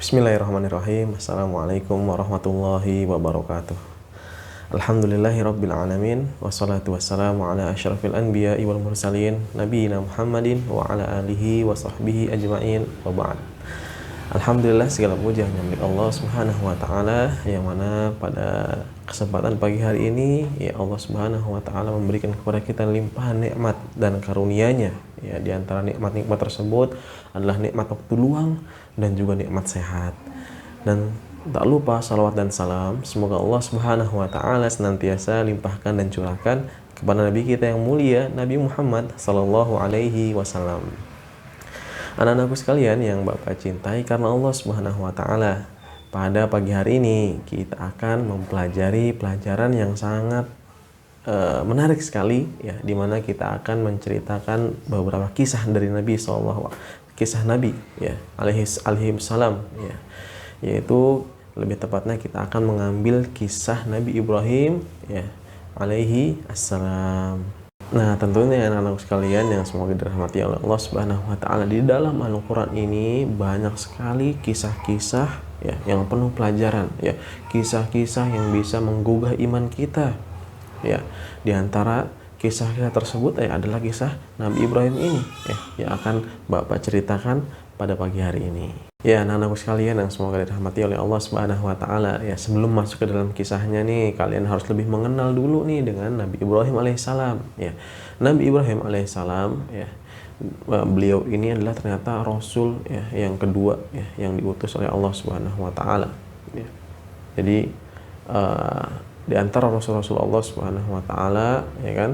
Bismillahirrahmanirrahim. Assalamualaikum warahmatullahi wabarakatuh. Alhamdulillahirabbil alamin wassalatu wassalamu ala asyrafil anbiya'i wal mursalin nabiyina Muhammadin wa ala alihi wa sahbihi ajma'in wa ba'd. Alhamdulillah, segala puji hanya milik Allah Subhanahu wa taala, yang mana pada kesempatan pagi hari ini ya Allah Subhanahu wa taala memberikan kepada kita limpahan nikmat dan karunia-Nya. Ya, di antara nikmat-nikmat tersebut adalah nikmat waktu luang dan juga nikmat sehat. Dan tak lupa salawat dan salam semoga Allah Subhanahu wa taala senantiasa limpahkan dan curahkan kepada nabi kita yang mulia, Nabi Muhammad sallallahu alaihi wasallam. Anak-anakku sekalian yang Bapak cintai karena Allah Subhanahu wa taala, pada pagi hari ini kita akan mempelajari pelajaran yang sangat menarik sekali ya, di mana kita akan menceritakan beberapa kisah dari Nabi kisah Nabi ya alaihi salam ya, yaitu lebih tepatnya kita akan mengambil kisah Nabi Ibrahim ya alaihi assalam. Nah, tentunya anak-anak sekalian yang semoga dirahmati oleh Allah Subhanahu wa taala, di dalam Al-Qur'an ini banyak sekali kisah-kisah ya yang penuh pelajaran ya, kisah-kisah yang bisa menggugah iman kita. Ya, di antara kisah-kisah tersebut adalah kisah Nabi Ibrahim ini ya, yang akan Bapak ceritakan pada pagi hari ini. Ya, anak-anakku sekalian yang semoga dirahmati oleh Allah Subhanahu wa taala, ya sebelum masuk ke dalam kisahnya nih, kalian harus lebih mengenal dulu nih dengan Nabi Ibrahim alaihissalam ya. Nabi Ibrahim alaihissalam ya, beliau ini adalah ternyata rasul ya yang kedua ya yang diutus oleh Allah Subhanahu wa taala ya. Jadi di antara rasul-rasul Allah Subhanahu wa taala ya kan,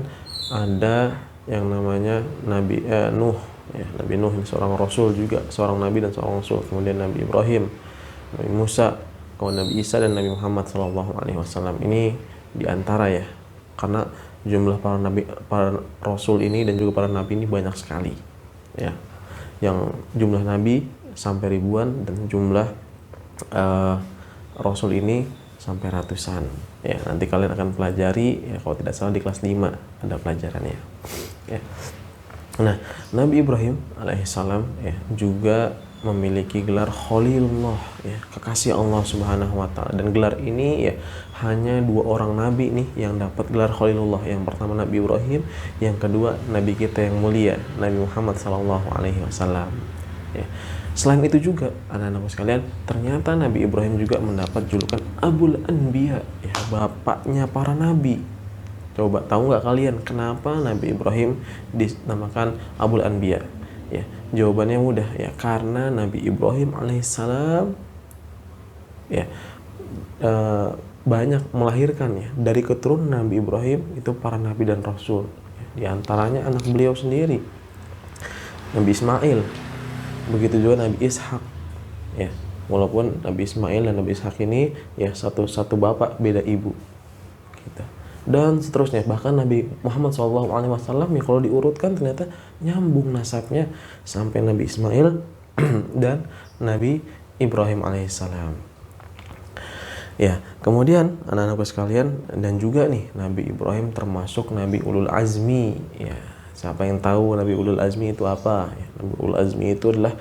ada yang namanya Nabi Nuh ya. Nabi Nuh ini seorang rasul juga, seorang nabi dan seorang rasul. Kemudian Nabi Ibrahim, Nabi Musa, kemudian Nabi Isa dan Nabi Muhammad sallallahu alaihi wasallam. Ini di antara ya, karena jumlah para nabi, para rasul ini dan juga para nabi ini banyak sekali ya. Yang jumlah nabi sampai ribuan dan jumlah rasul ini sampai ratusan ya. Nanti kalian akan pelajari ya, kalau tidak salah di kelas 5 ada pelajarannya ya. Nah, Nabi Ibrahim alaihissalam ya juga memiliki gelar Khalilullah ya, kekasih Allah Subhanahu wa taala. Dan gelar ini ya hanya 2 orang nabi nih yang dapat gelar Khalilullah. Yang pertama Nabi Ibrahim, yang kedua nabi kita yang mulia Nabi Muhammad sallallahu alaihi wasallam ya. Selain itu juga anak-anak sekalian, ternyata Nabi Ibrahim juga mendapat julukan Abul Anbiya ya, bapaknya para nabi. Coba tahu nggak kalian kenapa Nabi Ibrahim dinamakan Abul Anbiya ya? Jawabannya mudah ya, karena Nabi Ibrahim alaihissalam ya banyak melahirkan ya, dari keturunan Nabi Ibrahim itu para nabi dan rasul ya. Di antaranya anak beliau sendiri Nabi Ismail, begitu juga Nabi Ishak ya. Walaupun Nabi Ismail dan Nabi Ishak ini ya satu bapak beda ibu gitu. Dan seterusnya, bahkan Nabi Muhammad SAW ya kalau diurutkan ternyata nyambung nasabnya sampai Nabi Ismail dan Nabi Ibrahim alaihissalam ya. Kemudian anak-anakku sekalian, dan juga nih Nabi Ibrahim termasuk Nabi Ulul Azmi ya. Siapa yang tahu Nabi Ulul Azmi itu apa ya? Nabi Ulul Azmi itu adalah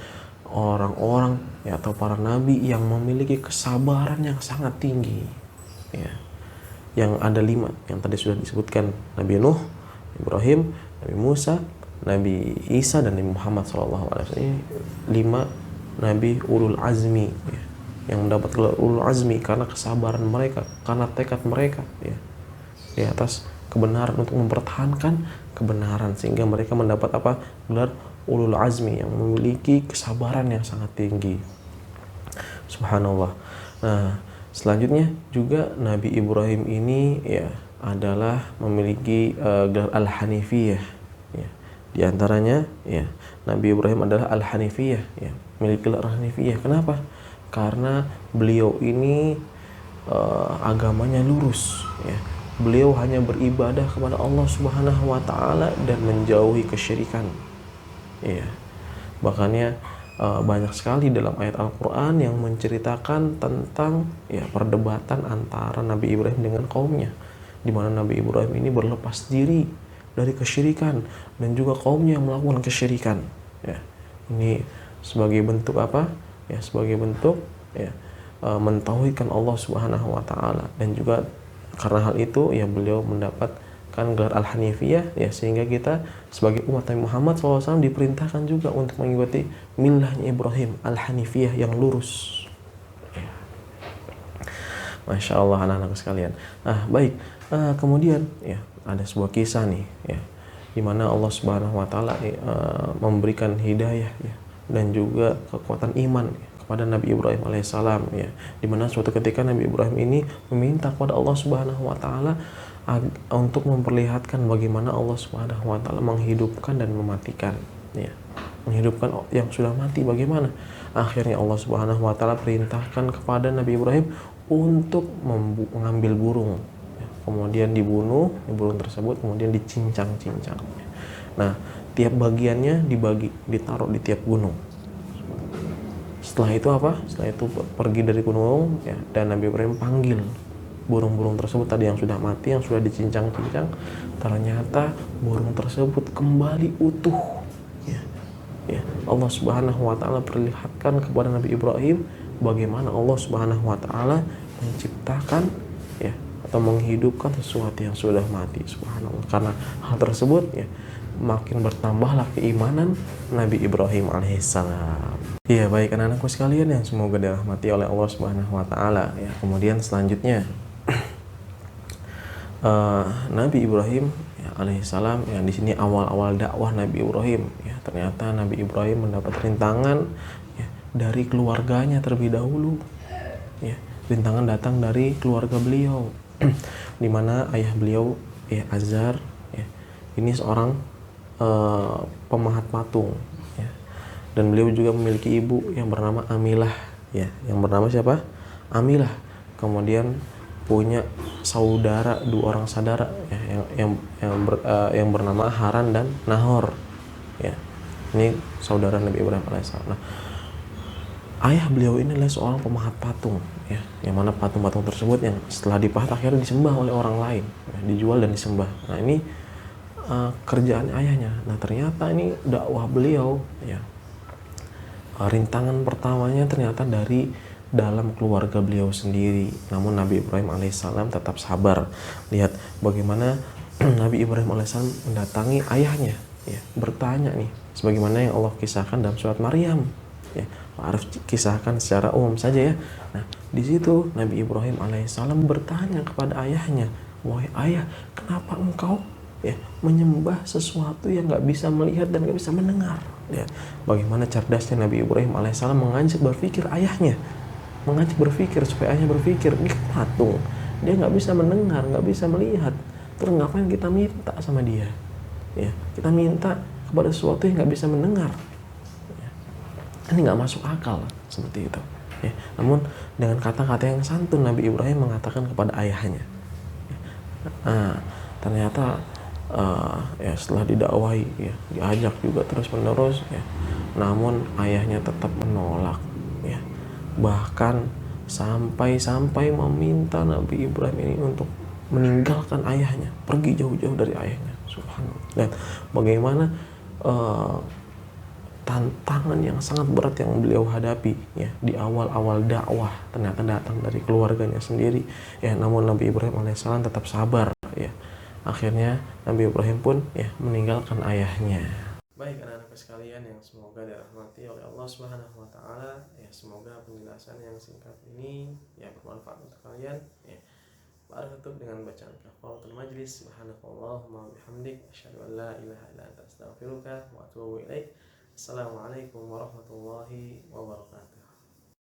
orang-orang ya, atau para nabi yang memiliki kesabaran yang sangat tinggi ya. Yang ada 5 yang tadi sudah disebutkan, Nabi Nuh, Ibrahim, Nabi Musa, Nabi Isa dan Nabi Muhammad SAW. Ini 5 Nabi Ulul Azmi ya, yang mendapat gelar Ulul Azmi karena kesabaran mereka, karena tekad mereka ya, di atas kebenaran, untuk mempertahankan kebenaran, sehingga mereka mendapat apa? Gelar Ulul Azmi, yang memiliki kesabaran yang sangat tinggi. Subhanallah. Nah, selanjutnya juga Nabi Ibrahim ini ya adalah memiliki gelar Al-Hanifiyah ya. Di antaranya ya Nabi Ibrahim adalah Al-Hanifiyah ya, memiliki gelar Al-Hanifiyah. Kenapa? Karena beliau ini agamanya lurus ya. Beliau hanya beribadah kepada Allah Subhanahu wa taala dan menjauhi kesyirikan ya. Bahkannya banyak sekali dalam ayat Al-Quran yang menceritakan tentang ya perdebatan antara Nabi Ibrahim dengan kaumnya, di mana Nabi Ibrahim ini berlepas diri dari kesyirikan dan juga kaumnya yang melakukan kesyirikan ya. Ini sebagai bentuk apa ya, sebagai bentuk ya, mentauhidkan Allah Subhanahu wa taala, dan juga karena hal itu ya beliau mendapatkan gelar Al-Hanifiyah, ya, sehingga kita sebagai umat Nabi Muhammad SAW diperintahkan juga untuk mengikuti millahnya Ibrahim Al-Hanifiyah yang lurus. Masya Allah anak-anak sekalian. Nah baik, kemudian ya ada sebuah kisah nih, ya, di mana Allah Subhanahu wa taala memberikan hidayah, ya, dan juga kekuatan iman, ya, kepada Nabi Ibrahim alaihissalam, ya, di mana suatu ketika Nabi Ibrahim ini meminta kepada Allah Subhanahu wa taala untuk memperlihatkan bagaimana Allah Subhanahu wa taala menghidupkan dan mematikan, ya. Menghidupkan yang sudah mati bagaimana? Akhirnya Allah Subhanahu wa taala perintahkan kepada Nabi Ibrahim untuk mengambil burung, ya. Kemudian dibunuh burung tersebut, kemudian dicincang-cincang. Nah, tiap bagiannya ditaruh di tiap gunung. Setelah itu apa? Setelah itu pergi dari gunung, ya, dan Nabi Ibrahim panggil burung-burung tersebut tadi yang sudah mati, yang sudah dicincang-cincang. Ternyata burung tersebut kembali utuh, ya. Ya, Allah Subhanahu wa taala perlihatkan kepada Nabi Ibrahim bagaimana Allah Subhanahu wa taala menciptakan, ya, atau menghidupkan sesuatu yang sudah mati. Subhanallah. Karena hal tersebut, ya, makin bertambahlah keimanan Nabi Ibrahim alaihissalam. Ya, baik anak-anakku sekalian yang semoga dirahmati oleh Allah Subhanahu wa taala, ya. Kemudian selanjutnya Nabi Ibrahim, ya, alaihissalam, ya, di sini awal-awal dakwah Nabi Ibrahim, ya, ternyata Nabi Ibrahim mendapat rintangan, ya, dari keluarganya terlebih dahulu, ya. Rintangan datang dari keluarga beliau di mana ayah beliau, ya, Azar, ya, ini seorang pemahat patung, ya, dan beliau juga memiliki ibu yang bernama Amilah, ya, yang bernama siapa? Amilah. Kemudian punya saudara, dua orang saudara, ya, yang bernama Haran dan Nahor, ya. Ini saudara Nabi Ibrahim alaihissalam. Nah, ayah beliau ini adalah seorang pemahat patung, ya, yang mana patung-patung tersebut yang setelah dipahat akhirnya disembah oleh orang lain, ya, dijual dan disembah. Nah, ini kerjaan ayahnya. Nah, ternyata ini dakwah beliau, ya, rintangan pertamanya ternyata dari dalam keluarga beliau sendiri. Namun Nabi Ibrahim alaihissalam tetap sabar. Lihat bagaimana Nabi Ibrahim alaihissalam mendatangi ayahnya, ya, bertanya nih, sebagaimana yang Allah kisahkan dalam surat Maryam, ya. Harus kisahkan secara umum saja, ya. Nah, di situ Nabi Ibrahim alaihissalam bertanya kepada ayahnya, wahai ayah, kenapa engkau, ya, menyembah sesuatu yang nggak bisa melihat dan nggak bisa mendengar, ya. Bagaimana cerdasnya Nabi Ibrahim alaihissalam mengajak berpikir ayahnya, mengajak berpikir supaya ayahnya berpikir, ini patung, dia nggak bisa mendengar, nggak bisa melihat, terus ngapain kita minta sama dia, ya, kita minta kepada sesuatu yang nggak bisa mendengar, ya. Ini nggak masuk akal seperti itu, ya. Namun dengan kata-kata yang santun Nabi Ibrahim mengatakan kepada ayahnya, ya. Nah, ternyata ya setelah didakwahi, ya, diajak juga terus menerus, ya, namun ayahnya tetap menolak, ya. Bahkan sampai meminta Nabi Ibrahim ini untuk meninggalkan ayahnya, pergi jauh-jauh dari ayahnya. Subhanallah. Dan bagaimana tantangan yang sangat berat yang beliau hadapi, ya, di awal-awal dakwah ternyata datang dari keluarganya sendiri, ya. Namun Nabi Ibrahim alaihissalam tetap sabar, ya. Akhirnya Nabi Ibrahim pun, ya, meninggalkan ayahnya. Baik anak-anak sekalian yang semoga dirahmati oleh Allah Subhanahu wa taala, ya, semoga penjelasan yang singkat ini, ya, bermanfaat untuk kalian, ya. Mari tutup dengan bacaan kafaratul majlis. Subhanakallahumma wa bihamdik, asyhadu an la ilaha illa anta, astaghfiruka wa atubu ilaik. Assalamualaikum warahmatullahi wabarakatuh.